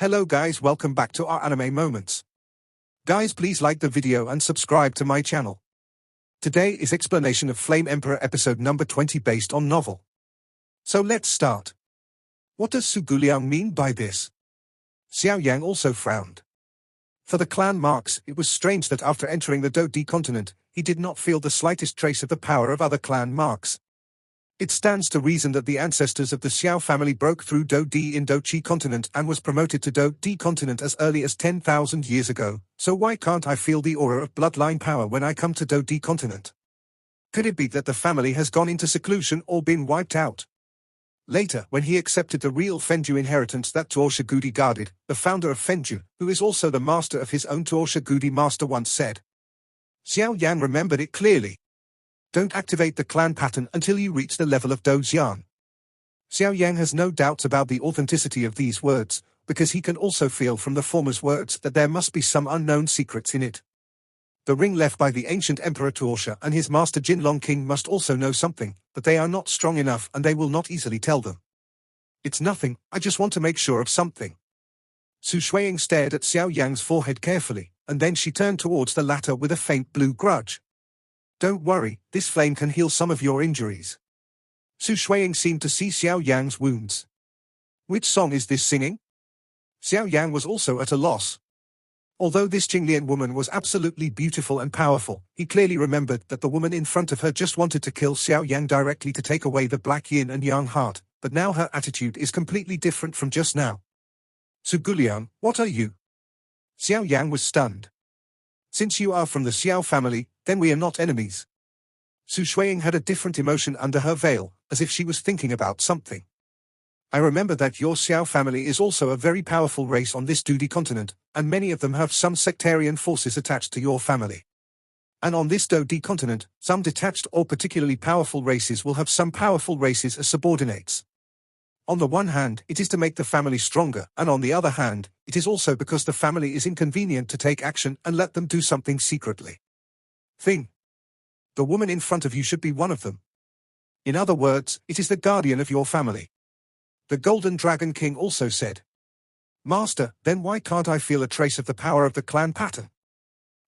Hello guys, welcome back to our anime moments. Guys, please like the video and subscribe to my channel. Today is explanation of Flame Emperor episode number 20 based on novel. So let's start. What does Su Guliang mean by this? Xiao Yan also frowned. For the clan marks, it was strange that after entering the Do-Di continent, he did not feel the slightest trace of the power of other clan marks. It stands to reason that the ancestors of the Xiao family broke through Do-Di in Do-Chi continent and was promoted to Do-Di continent as early as 10,000 years ago, so why can't I feel the aura of bloodline power when I come to Do-Di continent? Could it be that the family has gone into seclusion or been wiped out? Later, when he accepted the real Fenju inheritance that Tuo Shigudi guarded, the founder of Fenju, who is also the master of his own Tuo Shigudi master once said. Xiao Yan remembered it clearly. Don't activate the clan pattern until you reach the level of Dojian. Xiao Yan has no doubts about the authenticity of these words, because he can also feel from the former's words that there must be some unknown secrets in it. The ring left by the ancient Emperor Tuosha and his master Jinlong King must also know something, but they are not strong enough and they will not easily tell them. It's nothing, I just want to make sure of something. Su Shuiying stared at Xiao Yan's forehead carefully, and then she turned towards the latter with a faint blue grudge. Don't worry, this flame can heal some of your injuries. Su Shuiying seemed to see Xiao Yan's wounds. Which song is this singing? Xiao Yan was also at a loss. Although this Jinglian woman was absolutely beautiful and powerful, he clearly remembered that the woman in front of her just wanted to kill Xiao Yan directly to take away the black yin and yang heart, but now her attitude is completely different from just now. Su Guliang, what are you? Xiao Yan was stunned. Since you are from the Xiao family, then we are not enemies. Su Shuiying had a different emotion under her veil, as if she was thinking about something. I remember that your Xiao family is also a very powerful race on this Do-Di continent, and many of them have some sectarian forces attached to your family. And on this Do-Di continent, some detached or particularly powerful races will have some powerful races as subordinates. On the one hand, it is to make the family stronger, and on the other hand, it is also because the family is inconvenient to take action and let them do something secretly. The woman in front of you should be one of them. In other words, it is the guardian of your family. The Golden Dragon King also said. Master, then why can't I feel a trace of the power of the clan pattern?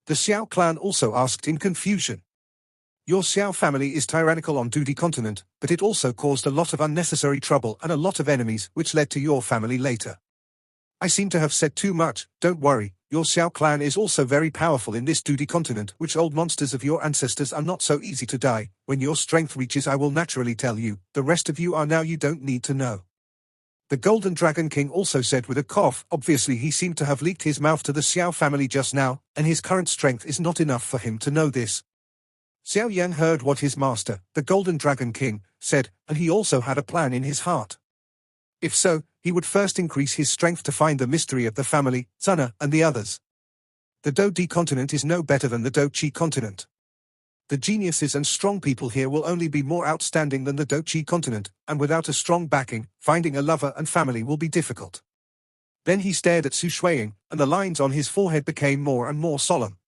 The Xiao clan also asked in confusion. Your Xiao family is tyrannical on Do-Di continent, but it also caused a lot of unnecessary trouble and a lot of enemies which led to your family later. I seem to have said too much, don't worry, your Xiao clan is also very powerful in this Do-Di continent, which old monsters of your ancestors are not so easy to die. When your strength reaches I will naturally tell you, the rest of you are now you don't need to know. The Golden Dragon King also said with a cough, obviously he seemed to have leaked his mouth to the Xiao family just now, and his current strength is not enough for him to know this. Xiao Yan heard what his master, the Golden Dragon King, said, and he also had a plan in his heart. If so, he would first increase his strength to find the mystery of the family, Zana, and the others. The Do-Di continent is no better than the Do-Chi continent. The geniuses and strong people here will only be more outstanding than the Do-Chi continent, and without a strong backing, finding a lover and family will be difficult. Then he stared at Su Shuiying, and the lines on his forehead became more and more solemn.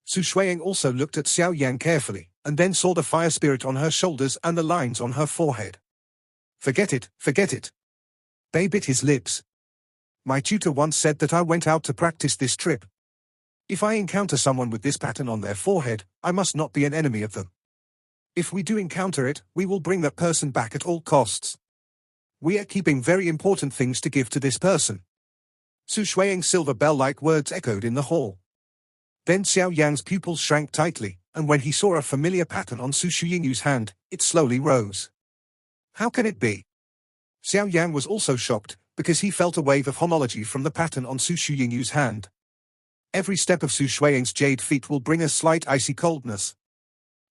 Su Shuiying also looked at Xiao Yan carefully, and then saw the fire spirit on her shoulders and the lines on her forehead. Forget it, forget it. Bei bit his lips. My tutor once said that I went out to practice this trip. If I encounter someone with this pattern on their forehead, I must not be an enemy of them. If we do encounter it, we will bring that person back at all costs. We are keeping very important things to give to this person. Su Shuiying's silver bell-like words echoed in the hall. Then Xiao Yan's pupils shrank tightly, and when he saw a familiar pattern on Su Shuiying's hand, it slowly rose. How can it be? Xiao Yan was also shocked, because he felt a wave of homology from the pattern on Su Shuiying's hand. Every step of Su Shuiying's jade feet will bring a slight icy coldness.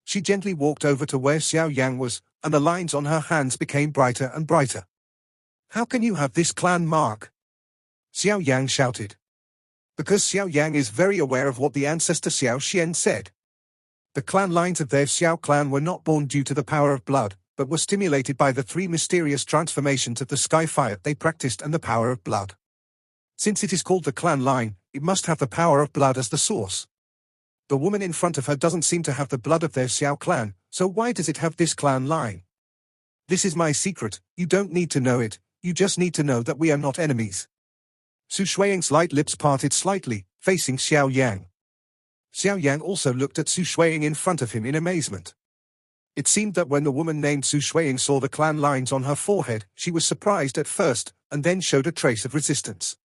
She gently walked over to where Xiao Yan was, and the lines on her hands became brighter and brighter. How can you have this clan mark? Xiao Yan shouted. Because Xiao Yan is very aware of what the ancestor Xiao Xian said. The clan lines of their Xiao clan were not born due to the power of blood, but were stimulated by the three mysterious transformations of the sky fire they practiced and the power of blood. Since it is called the clan line, it must have the power of blood as the source. The woman in front of her doesn't seem to have the blood of their Xiao clan, so why does it have this clan line? This is my secret, you don't need to know it, you just need to know that we are not enemies. Su Shuiying's light lips parted slightly, facing Xiao Yang. Xiao Yang also looked at Su Shuiying in front of him in amazement. It seemed that when the woman named Su Shuiying saw the clan lines on her forehead, she was surprised at first, and then showed a trace of resistance.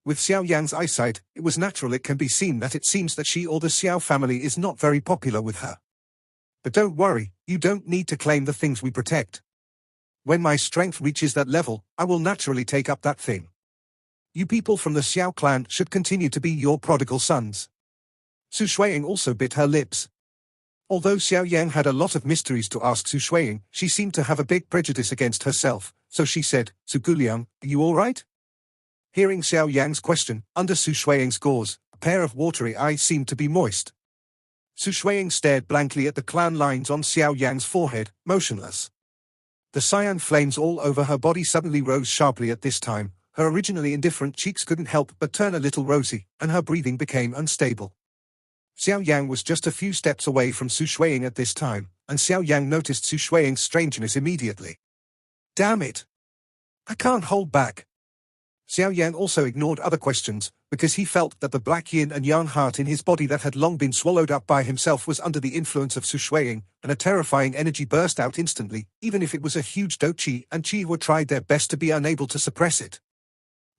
With Xiao Yang's eyesight, it was natural it can be seen that it seems that she or the Xiao family is not very popular with her. But don't worry, you don't need to claim the things we protect. When my strength reaches that level, I will naturally take up that thing. You people from the Xiao clan should continue to be your prodigal sons. Su Shuiying also bit her lips. Although Xiao Yang had a lot of mysteries to ask Su Shuiying, she seemed to have a big prejudice against herself, so she said, Su Guliang, are you all right? Hearing Xiao Yang's question, under Su Shuiying's gauze, a pair of watery eyes seemed to be moist. Su Shuiying stared blankly at the clan lines on Xiao Yang's forehead, motionless. The cyan flames all over her body suddenly rose sharply at this time, her originally indifferent cheeks couldn't help but turn a little rosy, and her breathing became unstable. Xiao Yang was just a few steps away from Su Shuiying at this time, and Xiao Yang noticed Su Shuiying's strangeness immediately. Damn it! I can't hold back. Xiao Yang also ignored other questions, because he felt that the black yin and yang heart in his body that had long been swallowed up by himself was under the influence of Su Shuiying, and a terrifying energy burst out instantly, even if it was a huge dou qi and qi were tried their best to be unable to suppress it.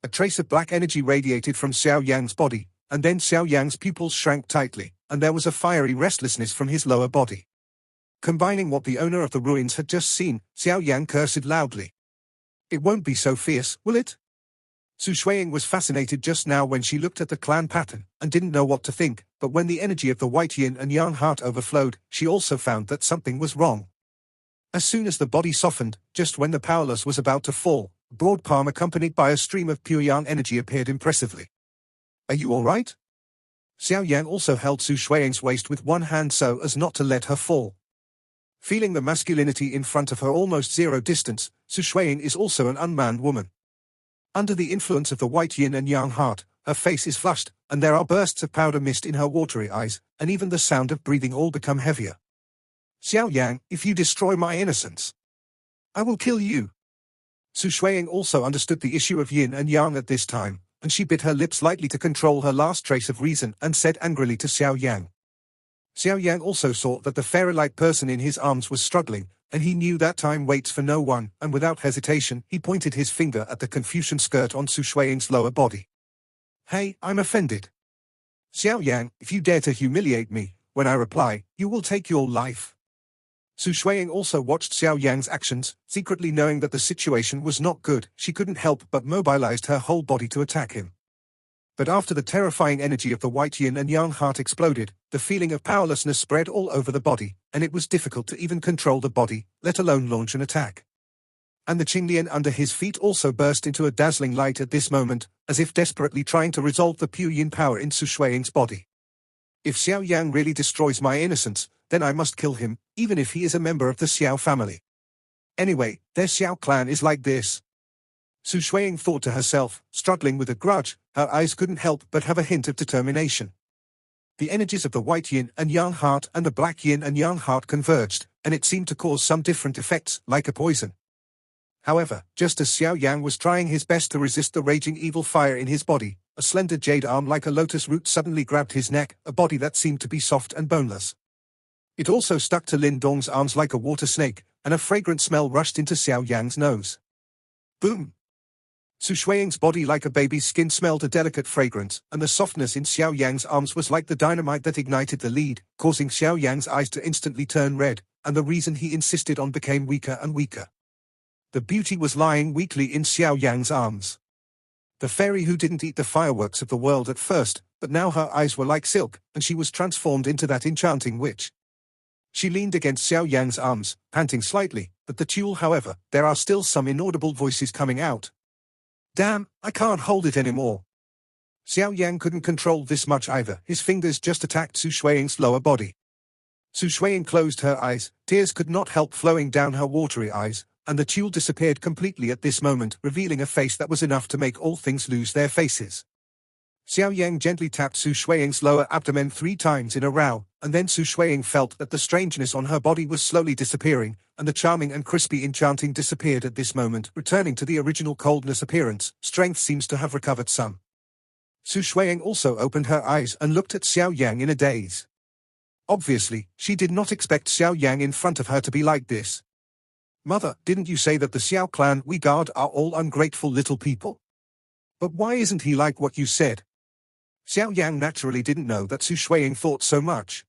A trace of black energy radiated from Xiao Yang's body, and then Xiao Yang's pupils shrank tightly, and there was a fiery restlessness from his lower body. Combining what the owner of the ruins had just seen, Xiao Yang cursed loudly. It won't be so fierce, will it? Su Shuiying was fascinated just now when she looked at the clan pattern, and didn't know what to think, but when the energy of the white yin and yang heart overflowed, she also found that something was wrong. As soon as the body softened, just when the powerless was about to fall, a broad palm accompanied by a stream of pure yang energy appeared impressively. Are you all right? Xiao Yang also held Su Shuiying's waist with one hand so as not to let her fall. Feeling the masculinity in front of her almost zero distance, Su Shuiying is also an unmanned woman. Under the influence of the white yin and yang heart, her face is flushed, and there are bursts of powder mist in her watery eyes, and even the sound of breathing all become heavier. Xiao Yang, if you destroy my innocence, I will kill you. Su Shuiying also understood the issue of yin and yang at this time, and she bit her lips lightly to control her last trace of reason and said angrily to Xiao Yang. Xiao Yang also saw that the fairy-like person in his arms was struggling, and he knew that time waits for no one, and without hesitation, he pointed his finger at the Confucian skirt on Su Shuiying's lower body. Hey, I'm offended. Xiao Yang, if you dare to humiliate me, when I reply, you will take your life. Su Shuiying also watched Xiao Yang's actions, secretly knowing that the situation was not good. She couldn't help but mobilized her whole body to attack him. But after the terrifying energy of the white yin and yang heart exploded, the feeling of powerlessness spread all over the body, and it was difficult to even control the body, let alone launch an attack. And the Qinglian under his feet also burst into a dazzling light at this moment, as if desperately trying to resolve the pure yin power in Su Shuiying's body. If Xiao Yang really destroys my innocence, then I must kill him, even if he is a member of the Xiao family. Anyway, their Xiao clan is like this. Su Shuiying thought to herself, struggling with a grudge. Her eyes couldn't help but have a hint of determination. The energies of the white yin and yang heart and the black yin and yang heart converged, and it seemed to cause some different effects, like a poison. However, just as Xiao Yang was trying his best to resist the raging evil fire in his body, a slender jade arm like a lotus root suddenly grabbed his neck, a body that seemed to be soft and boneless. It also stuck to Lin Dong's arms like a water snake, and a fragrant smell rushed into Xiao Yang's nose. Boom! Su Shuiying's body like a baby's skin smelled a delicate fragrance, and the softness in Xiao Yang's arms was like the dynamite that ignited the lead, causing Xiao Yang's eyes to instantly turn red, and the reason he insisted on became weaker and weaker. The beauty was lying weakly in Xiao Yang's arms. The fairy who didn't eat the fireworks of the world at first, but now her eyes were like silk, and she was transformed into that enchanting witch. She leaned against Xiao Yang's arms, panting slightly, but the tulle, however, there are still some inaudible voices coming out. Damn, I can't hold it anymore. Xiao Yang couldn't control this much either, his fingers just attacked Su Shuiying's lower body. Su Shuiying closed her eyes, tears could not help flowing down her watery eyes, and the tulle disappeared completely at this moment, revealing a face that was enough to make all things lose their faces. Xiao Yang gently tapped Su Shuiying's lower abdomen 3 times in a row, and then Su Shuiying felt that the strangeness on her body was slowly disappearing, and the charming and crispy enchanting disappeared at this moment, returning to the original coldness appearance. Strength seems to have recovered some. Su Shuiying also opened her eyes and looked at Xiao Yang in a daze. Obviously, she did not expect Xiao Yang in front of her to be like this. Mother, didn't you say that the Xiao clan we guard are all ungrateful little people? But why isn't he like what you said? Xiao Yang naturally didn't know that Su Shuiying thought so much.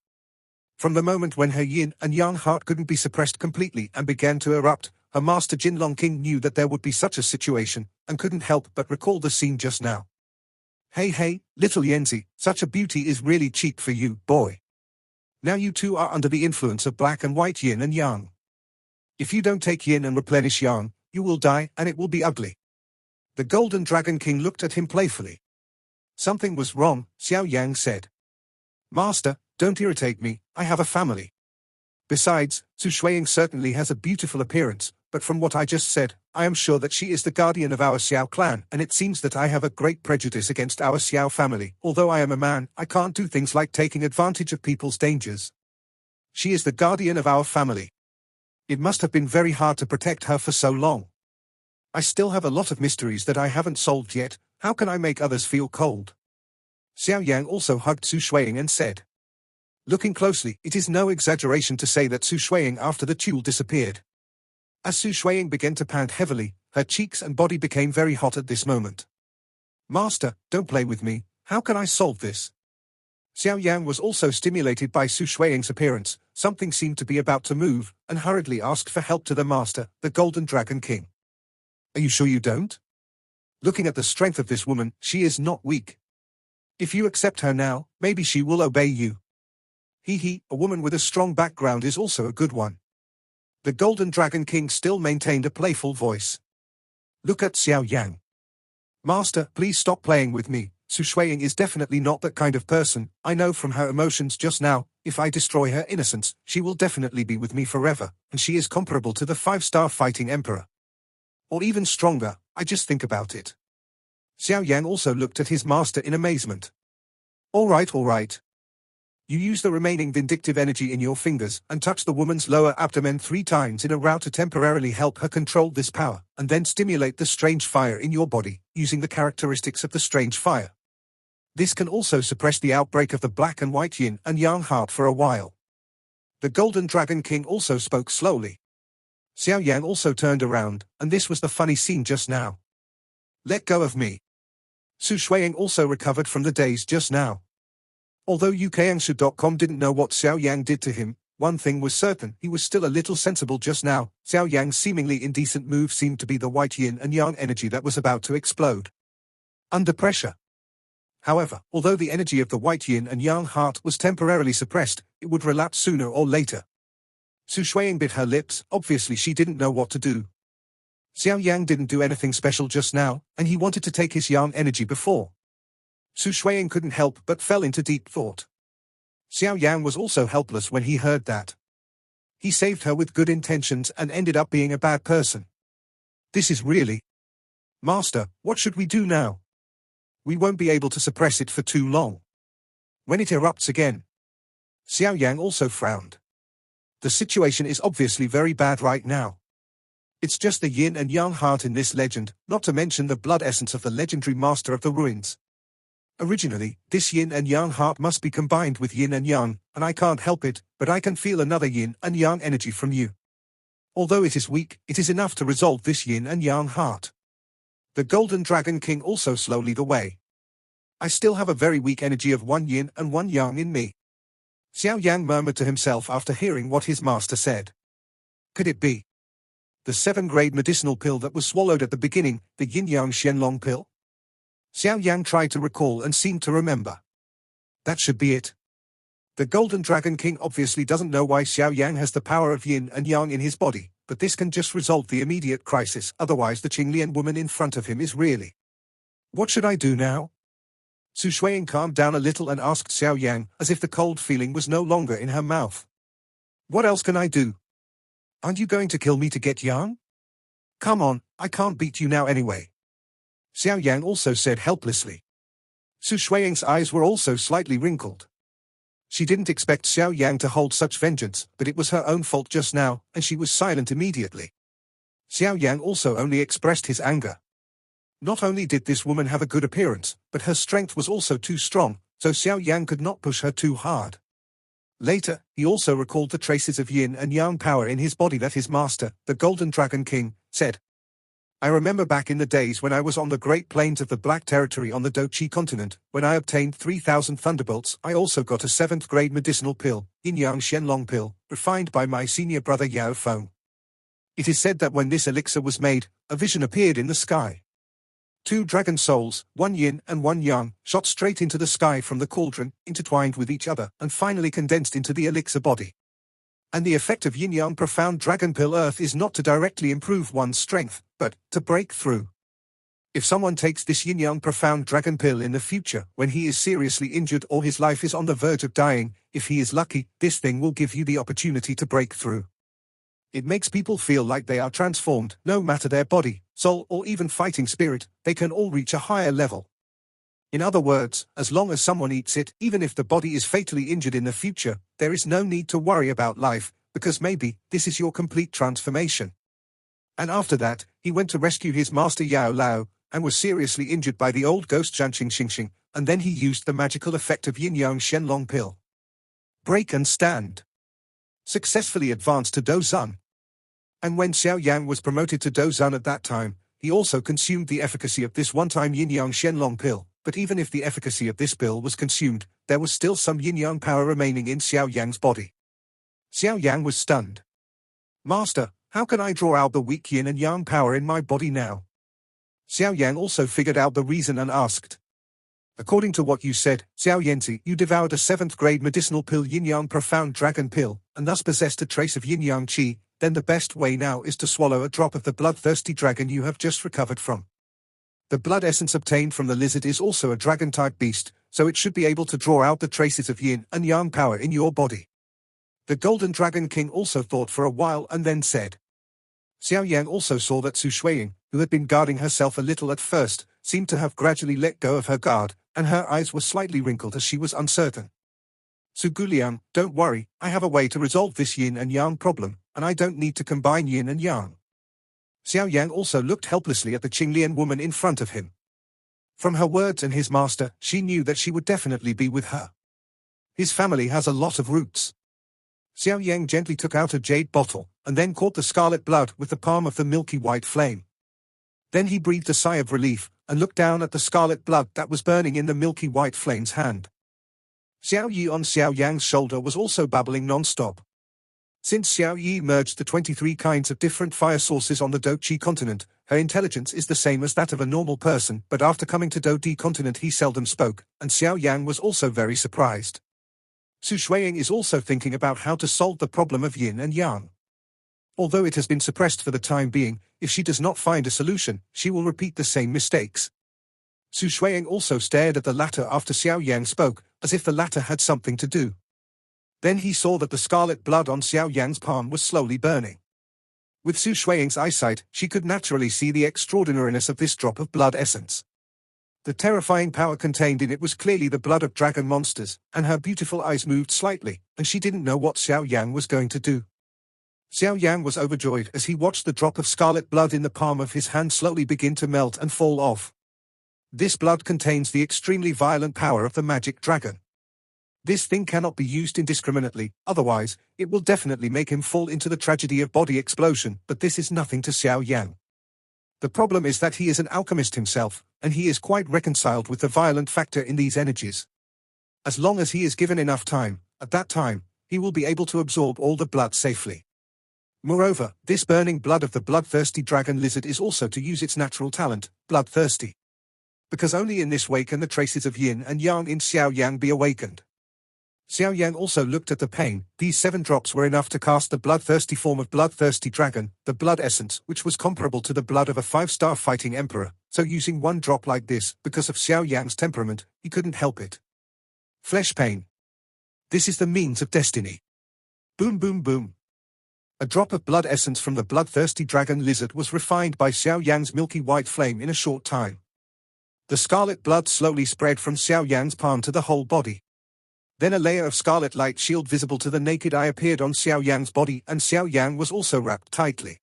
From the moment when her yin and yang heart couldn't be suppressed completely and began to erupt, her master Jin Long King knew that there would be such a situation, and couldn't help but recall the scene just now. Hey, little Yanzi, such a beauty is really cheap for you, boy. Now you two are under the influence of black and white yin and yang. If you don't take yin and replenish yang, you will die and it will be ugly. The Golden Dragon King looked at him playfully. Something was wrong, Xiao Yang said. Master, don't irritate me, I have a family. Besides, Su Shuiying certainly has a beautiful appearance, but from what I just said, I am sure that she is the guardian of our Xiao clan, and it seems that I have a great prejudice against our Xiao family. Although I am a man, I can't do things like taking advantage of people's dangers. She is the guardian of our family. It must have been very hard to protect her for so long. I still have a lot of mysteries that I haven't solved yet. How can I make others feel cold? Xiao Yang also hugged Su Shuiying and said. Looking closely, it is no exaggeration to say that Su Shuiying after the duel disappeared. As Su Shuiying began to pant heavily, her cheeks and body became very hot at this moment. Master, don't play with me, how can I solve this? Xiao Yang was also stimulated by Su Shuiying's appearance. Something seemed to be about to move, and hurriedly asked for help to the master, the Golden Dragon King. Are you sure you don't? Looking at the strength of this woman, she is not weak. If you accept her now, maybe she will obey you. A woman with a strong background is also a good one. The Golden Dragon King still maintained a playful voice. Look at Xiao Yang. Master, please stop playing with me. Su Shuiying is definitely not that kind of person. I know from her emotions just now, if I destroy her innocence, she will definitely be with me forever, and she is comparable to the 5-star fighting emperor. Or even stronger, I just think about it. Xiao Yang also looked at his master in amazement. All right. You use the remaining vindictive energy in your fingers and touch the woman's lower abdomen 3 times in a row to temporarily help her control this power, and then stimulate the strange fire in your body, using the characteristics of the strange fire. This can also suppress the outbreak of the black and white yin and yang heart for a while. The Golden Dragon King also spoke slowly. Xiao Yang also turned around, and this was the funny scene just now. Let go of me. Su Shuiying also recovered from the daze just now. Although UKAngshu.com didn't know what Xiao Yang did to him, one thing was certain, he was still a little sensible just now. Xiao Yang's seemingly indecent move seemed to be the white yin and yang energy that was about to explode. Under pressure. However, although the energy of the white yin and yang heart was temporarily suppressed, it would relapse sooner or later. Su Shuiying bit her lips, obviously she didn't know what to do. Xiao Yang didn't do anything special just now, and he wanted to take his yang energy before. Su Shuiying couldn't help but fell into deep thought. Xiao Yang was also helpless when he heard that. He saved her with good intentions and ended up being a bad person. This is really... Master, what should we do now? We won't be able to suppress it for too long. When it erupts again... Xiao Yang also frowned. The situation is obviously very bad right now. It's just the yin and yang heart in this legend, not to mention the blood essence of the legendary master of the ruins. Originally, this yin and yang heart must be combined with yin and yang, and I can't help it, but I can feel another yin and yang energy from you. Although it is weak, it is enough to resolve this yin and yang heart. The Golden Dragon King also slowly the way. I still have a very weak energy of 1 yin and 1 yang in me. Xiao Yang murmured to himself after hearing what his master said. Could it be the 7th-grade medicinal pill that was swallowed at the beginning, the Yin-Yang Xianlong pill? Xiao Yang tried to recall and seemed to remember. That should be it. The Golden Dragon King obviously doesn't know why Xiao Yang has the power of yin and yang in his body, but this can just resolve the immediate crisis, otherwise the Qinglian woman in front of him is really... What should I do now? Su Shuiying calmed down a little and asked Xiao Yang, as if the cold feeling was no longer in her mouth. What else can I do? Aren't you going to kill me to get yang? Come on, I can't beat you now anyway. Xiao Yang also said helplessly. Su Shuiying's eyes were also slightly wrinkled. She didn't expect Xiao Yang to hold such vengeance, but it was her own fault just now, and she was silent immediately. Xiao Yang also only expressed his anger. Not only did this woman have a good appearance, but her strength was also too strong, so Xiao Yang could not push her too hard. Later, he also recalled the traces of yin and yang power in his body that his master, the Golden Dragon King, said. I remember back in the days when I was on the Great Plains of the Black Territory on the Dochi continent, when I obtained 3,000 thunderbolts. I also got a 7th grade medicinal pill, Yin Yang Shenlong pill, refined by my senior brother Yao Feng. It is said that when this elixir was made, a vision appeared in the sky. 2 dragon souls, one yin and one yang, shot straight into the sky from the cauldron, intertwined with each other, and finally condensed into the elixir body. And the effect of yin-yang profound dragon pill earth is not to directly improve one's strength, but to break through. If someone takes this yin-yang profound dragon pill in the future, when he is seriously injured or his life is on the verge of dying, if he is lucky, this thing will give you the opportunity to break through. It makes people feel like they are transformed, no matter their body, soul or even fighting spirit, they can all reach a higher level. In other words, as long as someone eats it, even if the body is fatally injured in the future, there is no need to worry about life, because maybe this is your complete transformation. And after that, he went to rescue his master Yao Lao, and was seriously injured by the old ghost Jianqing Xingxing, and then he used the magical effect of Yin-Yang Shenlong pill. Break and stand. Successfully advanced to Dozan. And when Xiao Yang was promoted to Dozan at that time, he also consumed the efficacy of this one-time Yin-Yang Shenlong pill. But even if the efficacy of this pill was consumed, there was still some yin-yang power remaining in Xiao Yang's body. Xiao Yang was stunned. Master, how can I draw out the weak yin and yang power in my body now? Xiao Yang also figured out the reason and asked. According to what you said, Xiao Yanzi, you devoured a 7th grade medicinal pill yin-yang profound dragon pill, and thus possessed a trace of yin-yang qi, then the best way now is to swallow a drop of the bloodthirsty dragon you have just recovered from. The blood essence obtained from the lizard is also a dragon-type beast, so it should be able to draw out the traces of yin and yang power in your body. The Golden Dragon King also thought for a while and then said. Xiao Yang also saw that Su Shuiying, who had been guarding herself a little at first, seemed to have gradually let go of her guard, and her eyes were slightly wrinkled as she was uncertain. Su Guliang, don't worry, I have a way to resolve this yin and yang problem, and I don't need to combine yin and yang. Xiao Yang also looked helplessly at the Qinglian woman in front of him. From her words and his master, she knew that she would definitely be with her. His family has a lot of roots. Xiao Yang gently took out a jade bottle, and then caught the scarlet blood with the palm of the milky white flame. Then he breathed a sigh of relief, and looked down at the scarlet blood that was burning in the milky white flame's hand. Xiao Yi on Xiao Yang's shoulder was also babbling non-stop. Since Xiao Yi merged the 23 kinds of different fire sources on the Dochi continent, her intelligence is the same as that of a normal person, but after coming to Dodi continent he seldom spoke, and Xiao Yang was also very surprised. Su Shuiying is also thinking about how to solve the problem of yin and yang. Although it has been suppressed for the time being, if she does not find a solution, she will repeat the same mistakes. Su Shuiying also stared at the latter after Xiao Yang spoke, as if the latter had something to do. Then he saw that the scarlet blood on Xiao Yang's palm was slowly burning. With Su Shuiying's eyesight, she could naturally see the extraordinariness of this drop of blood essence. The terrifying power contained in it was clearly the blood of dragon monsters, and her beautiful eyes moved slightly, and she didn't know what Xiao Yang was going to do. Xiao Yang was overjoyed as he watched the drop of scarlet blood in the palm of his hand slowly begin to melt and fall off. This blood contains the extremely violent power of the magic dragon. This thing cannot be used indiscriminately, otherwise, it will definitely make him fall into the tragedy of body explosion, but this is nothing to Xiao Yang. The problem is that he is an alchemist himself, and he is quite reconciled with the violent factor in these energies. As long as he is given enough time, at that time, he will be able to absorb all the blood safely. Moreover, this burning blood of the bloodthirsty dragon lizard is also to use its natural talent, bloodthirsty. Because only in this way can the traces of yin and yang in Xiao Yang be awakened. Xiao Yang also looked at the pain. These 7 drops were enough to cast the bloodthirsty form of bloodthirsty dragon, the blood essence, which was comparable to the blood of a 5-star fighting emperor, so using 1 drop like this, because of Xiao Yang's temperament, he couldn't help it. Flesh pain. This is the means of destiny. Boom boom boom. A drop of blood essence from the bloodthirsty dragon lizard was refined by Xiao Yang's milky white flame in a short time. The scarlet blood slowly spread from Xiao Yan's palm to the whole body. Then a layer of scarlet light shield visible to the naked eye appeared on Xiao Yan's body, and Xiao Yan was also wrapped tightly.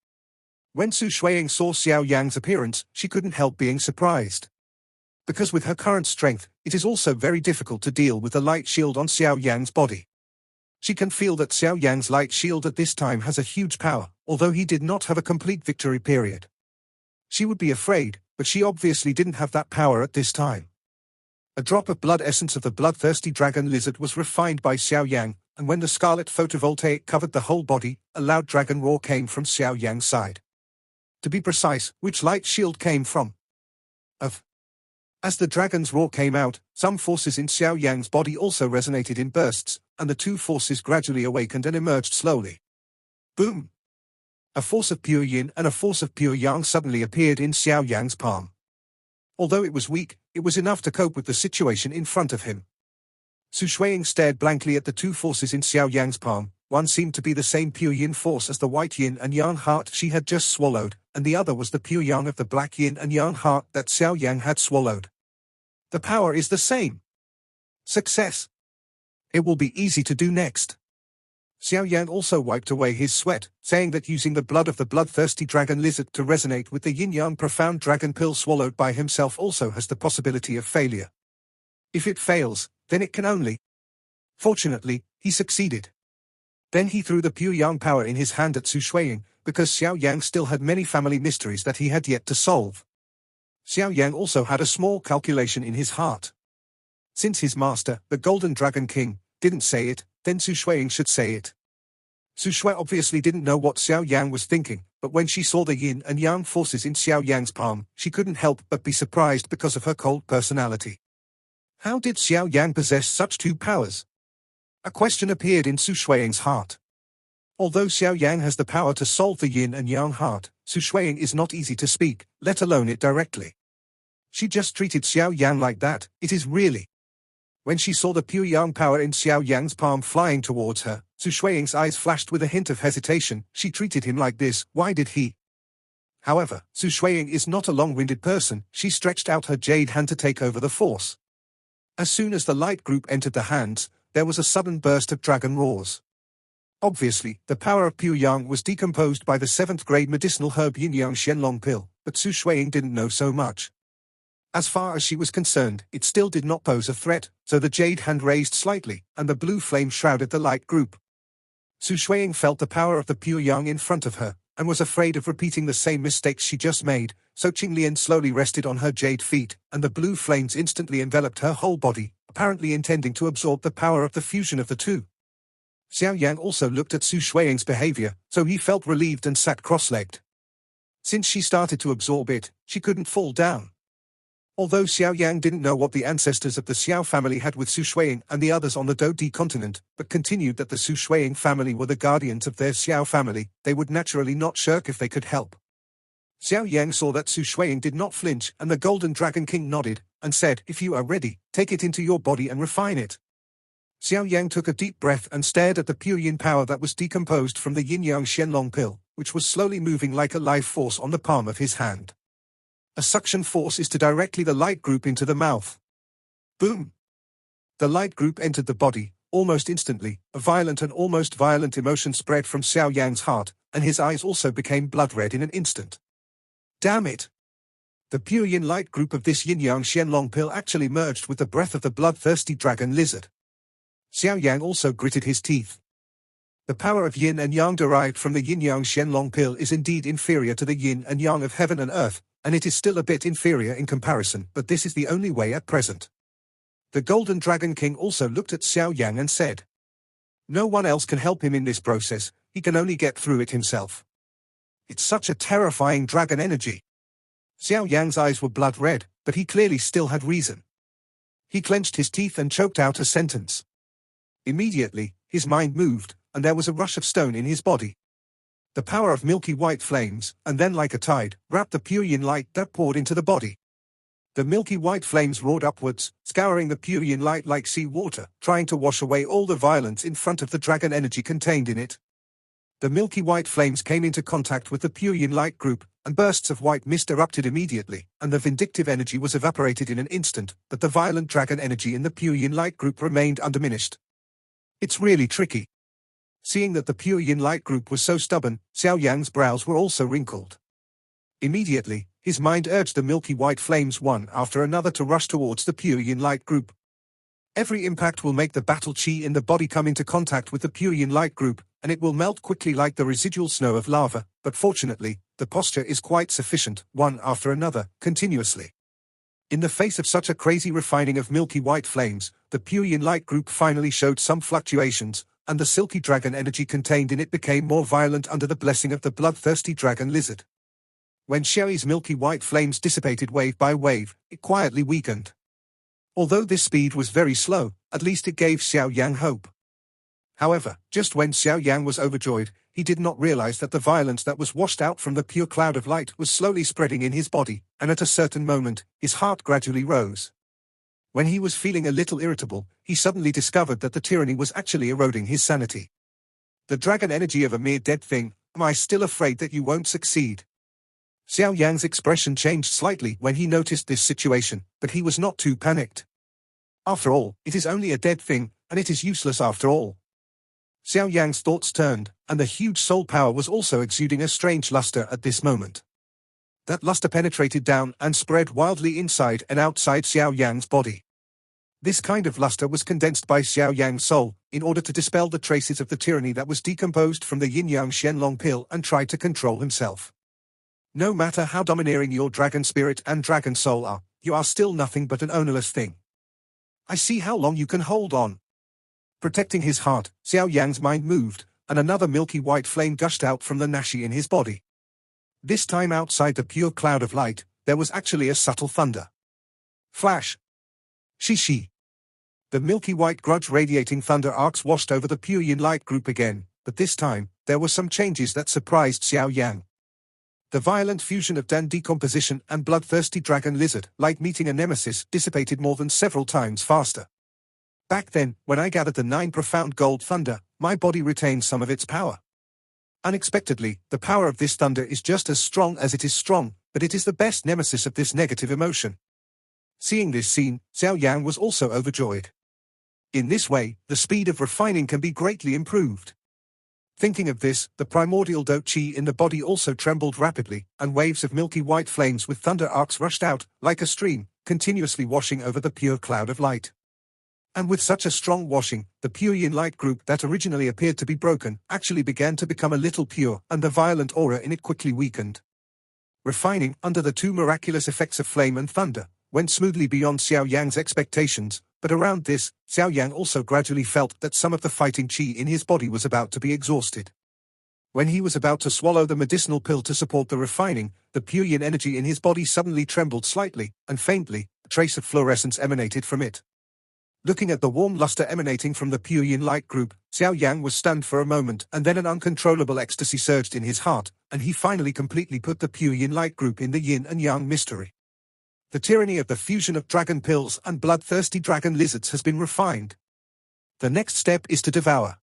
When Su Shuiying saw Xiao Yan's appearance, she couldn't help being surprised. Because with her current strength, it is also very difficult to deal with the light shield on Xiao Yan's body. She can feel that Xiao Yan's light shield at this time has a huge power, although he did not have a complete victory period. She would be afraid, but she obviously didn't have that power at this time. A drop of blood essence of the bloodthirsty dragon lizard was refined by Xiao Yan, and when the scarlet photovoltaic covered the whole body, a loud dragon roar came from Xiao Yan's side. To be precise, which light shield came from? As the dragon's roar came out, some forces in Xiao Yan's body also resonated in bursts, and the two forces gradually awakened and emerged slowly. Boom! A force of pure yin and a force of pure yang suddenly appeared in Xiao Yan's palm. Although it was weak, it was enough to cope with the situation in front of him. Su Shuiying stared blankly at the two forces in Xiao Yan's palm. One seemed to be the same pure yin force as the white yin and yang heart she had just swallowed, and the other was the pure yang of the black yin and yang heart that Xiao Yan had swallowed. The power is the same. Success. It will be easy to do next. Xiao Yan also wiped away his sweat, saying that using the blood of the bloodthirsty dragon lizard to resonate with the yin-yang profound dragon pill swallowed by himself also has the possibility of failure. If it fails, then it can only. Fortunately, he succeeded. Then he threw the pure yang power in his hand at Su Shuiying, because Xiao Yang still had many family mysteries that he had yet to solve. Xiao Yang also had a small calculation in his heart. Since his master, the Golden Dragon King, didn't say it, then Su Shuiying should say it. Su Shui obviously didn't know what Xiao Yang was thinking, but when she saw the yin and yang forces in Xiao Yang's palm, she couldn't help but be surprised because of her cold personality. How did Xiao Yang possess such two powers? A question appeared in Su Shuiying's heart. Although Xiao Yang has the power to solve the yin and yang heart, Su Shuiying is not easy to speak, let alone it directly. She just treated Xiao Yang like that, it is really. When she saw the pure yang power in Xiao Yang's palm flying towards her, Su Shuiying's eyes flashed with a hint of hesitation. She treated him like this, why did he? However, Su Shuiying is not a long-winded person, she stretched out her jade hand to take over the force. As soon as the light group entered the hands, there was a sudden burst of dragon roars. Obviously, the power of pure yang was decomposed by the 7th grade medicinal herb Yin Yang Xianlong pill, but Su Shuiying didn't know so much. As far as she was concerned, it still did not pose a threat, so the jade hand raised slightly, and the blue flame shrouded the light group. Su Shuiying felt the power of the pure yang in front of her, and was afraid of repeating the same mistakes she just made, so Qinglian slowly rested on her jade feet, and the blue flames instantly enveloped her whole body, apparently intending to absorb the power of the fusion of the two. Xiao Yang also looked at Su Shuiying's behavior, so he felt relieved and sat cross-legged. Since she started to absorb it, she couldn't fall down. Although Xiao Yang didn't know what the ancestors of the Xiao family had with Su Shuiying and the others on the Dodi continent, but continued that the Su Shuiying family were the guardians of their Xiao family, they would naturally not shirk if they could help. Xiao Yang saw that Su Shuiying did not flinch, and the Golden Dragon King nodded, and said, "If you are ready, take it into your body and refine it." Xiao Yang took a deep breath and stared at the pure yin power that was decomposed from the Yin Yang Xianlong pill, which was slowly moving like a life force on the palm of his hand. A suction force is to directly the light group into the mouth. Boom! The light group entered the body. Almost instantly, a violent and almost violent emotion spread from Xiao Yang's heart, and his eyes also became blood red in an instant. Damn it! The pure yin light group of this Yin Yang Xianlong pill actually merged with the breath of the bloodthirsty dragon lizard. Xiao Yang also gritted his teeth. The power of yin and yang derived from the Yin Yang Xianlong pill is indeed inferior to the yin and yang of heaven and earth, and it is still a bit inferior in comparison, but this is the only way at present. The Golden Dragon King also looked at Xiao Yang and said, "No one else can help him in this process, he can only get through it himself. It's such a terrifying dragon energy." Xiao Yang's eyes were blood red, but he clearly still had reason. He clenched his teeth and choked out a sentence. Immediately, his mind moved, and there was a rush of stone in his body. The power of milky white flames, and then like a tide, wrapped the pure yin light that poured into the body. The milky white flames roared upwards, scouring the pure yin light like sea water, trying to wash away all the violence in front of the dragon energy contained in it. The milky white flames came into contact with the pure yin light group, and bursts of white mist erupted immediately, and the vindictive energy was evaporated in an instant, but the violent dragon energy in the pure yin light group remained undiminished. It's really tricky. Seeing that the pure yin light group was so stubborn, Xiao Yan's brows were also wrinkled. Immediately, his mind urged the milky white flames one after another to rush towards the pure yin light group. Every impact will make the battle chi in the body come into contact with the pure yin light group, and it will melt quickly like the residual snow of lava, but fortunately, the posture is quite sufficient, one after another, continuously. In the face of such a crazy refining of milky white flames, the pure yin light group finally showed some fluctuations, and the silky dragon energy contained in it became more violent under the blessing of the bloodthirsty dragon lizard. When Xiao's milky white flames dissipated wave by wave, it quietly weakened. Although this speed was very slow, at least it gave Xiao Yang hope. However, just when Xiao Yang was overjoyed, he did not realize that the violence that was washed out from the pure cloud of light was slowly spreading in his body, and at a certain moment, his heart gradually rose. When he was feeling a little irritable, he suddenly discovered that the tyranny was actually eroding his sanity. The dragon energy of a mere dead thing, am I still afraid that you won't succeed? Xiao Yang's expression changed slightly when he noticed this situation, but he was not too panicked. After all, it is only a dead thing, and it is useless after all. Xiao Yang's thoughts turned, and the huge soul power was also exuding a strange luster at this moment. That luster penetrated down and spread wildly inside and outside Xiao Yang's body. This kind of luster was condensed by Xiao Yang's soul, in order to dispel the traces of the tyranny that was decomposed from the yin-yang Shenlong pill and tried to control himself. No matter how domineering your dragon spirit and dragon soul are, you are still nothing but an ownerless thing. I see how long you can hold on. Protecting his heart, Xiao Yang's mind moved, and another milky white flame gushed out from the nashi in his body. This time outside the pure cloud of light, there was actually a subtle thunder. Flash! Shishi! The milky white grudge radiating thunder arcs washed over the pure yin light group again, but this time, there were some changes that surprised Xiao Yang. The violent fusion of Dan decomposition and bloodthirsty dragon lizard, like meeting a nemesis, dissipated more than several times faster. Back then, when I gathered the 9 profound gold thunder, my body retained some of its power. Unexpectedly, the power of this thunder is just as strong as it is strong, but it is the best nemesis of this negative emotion. Seeing this scene, Xiao Yang was also overjoyed. In this way, the speed of refining can be greatly improved. Thinking of this, the primordial do chi in the body also trembled rapidly, and waves of milky white flames with thunder arcs rushed out, like a stream, continuously washing over the pure cloud of light. And with such a strong washing, the pure yin light group that originally appeared to be broken, actually began to become a little pure, and the violent aura in it quickly weakened. Refining, under the 2 miraculous effects of flame and thunder, went smoothly beyond Xiao Yang's expectations, but around this, Xiao Yang also gradually felt that some of the fighting chi in his body was about to be exhausted. When he was about to swallow the medicinal pill to support the refining, the pure yin energy in his body suddenly trembled slightly, and faintly, a trace of fluorescence emanated from it. Looking at the warm luster emanating from the pure yin light group, Xiao Yang was stunned for a moment, and then an uncontrollable ecstasy surged in his heart, and he finally completely put the pure yin light group in the yin and yang mystery. The tyranny of the fusion of dragon pills and bloodthirsty dragon lizards has been refined. The next step is to devour.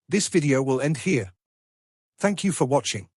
This video will end here. Thank you for watching.